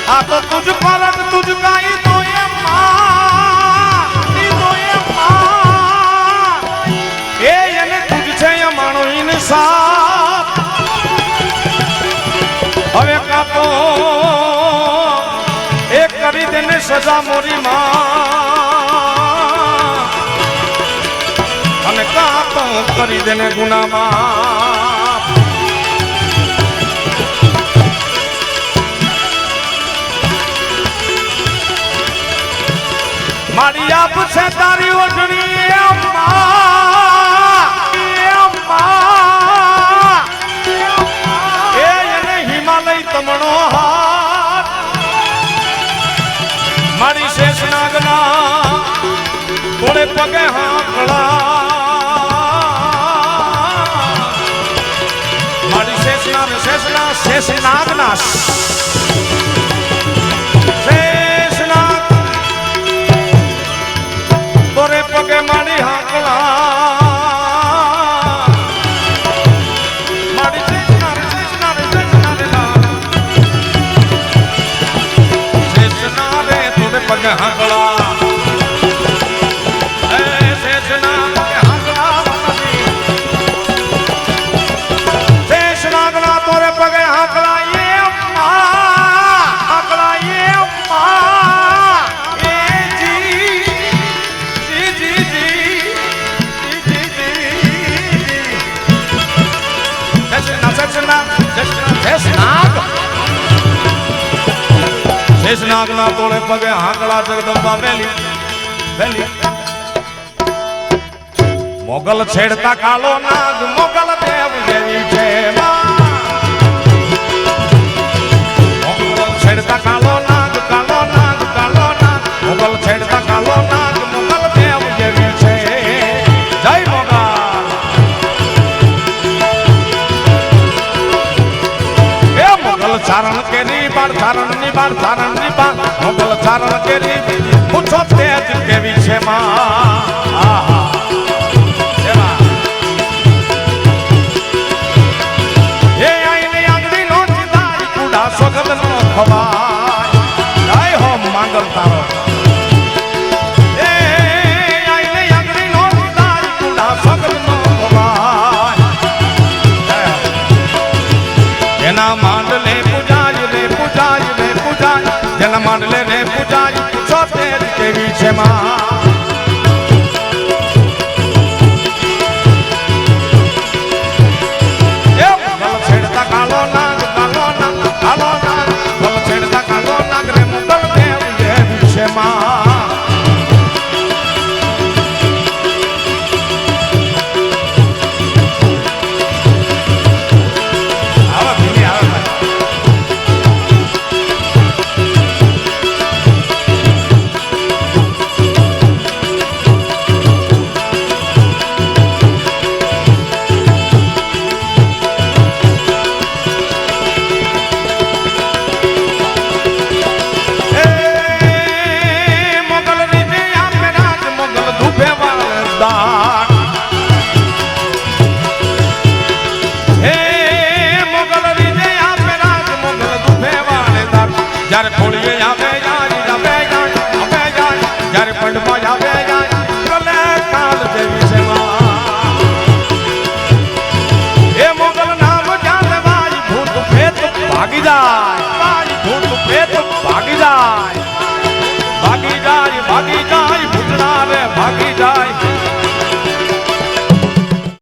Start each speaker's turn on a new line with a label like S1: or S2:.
S1: આ તો તુજ પરગ તુજ કાઈ તો એ એને તુજ છે માણો ઇન્સાફ હવે કાપો એક કરી દેને સજા મોરી માં અને કાપો કરી દેને ગુનામાં મારી આપ છે તારી ઓઢણી એને હિમાલય તમણો હાથ મારી શેષનાગના થોડે પગે હાંકળા મારી શેષનાગના તોરે પગે મારી હાંકળા મારી શેષના રે તોરે પગે હાંકળા શેષના પગે હાંકળા શેષનાગના તોરે પગે હાંકળા શેષનાગના તોડે પગે હાંકળા જગદંબા વેલી મોગલ છેડતા કાલો નાગ મોગલ દેવ જેવી છે મોગલ છેડતા કાલો નાગ મોગલ છેડતા કાલો નાગ મોગલ દેવ જેવી છે જય મોગલ એ મોગલ ચારણ કેરી બાર ચારણ ની બાર મોગલ ચારણ કેરી પૂછો તેજ કેવી છે માં એ આઈને આંગળી નો ચિતારી કુડા સ્વગત નો ખવાય જય હો માંગલ તારો એ આઈને આંગળી નો ચિતારી કુડા સ્વગત નો ખવાય એના માંડલે જેના માંડલે રે પૂજાય પૂછો તેજ કેવી છે માં છેડતા કાલો નાગ છેડતા કાલો નાગ રે મુગલ દેવ જેવી છે માં જ્યારે ખોલીએ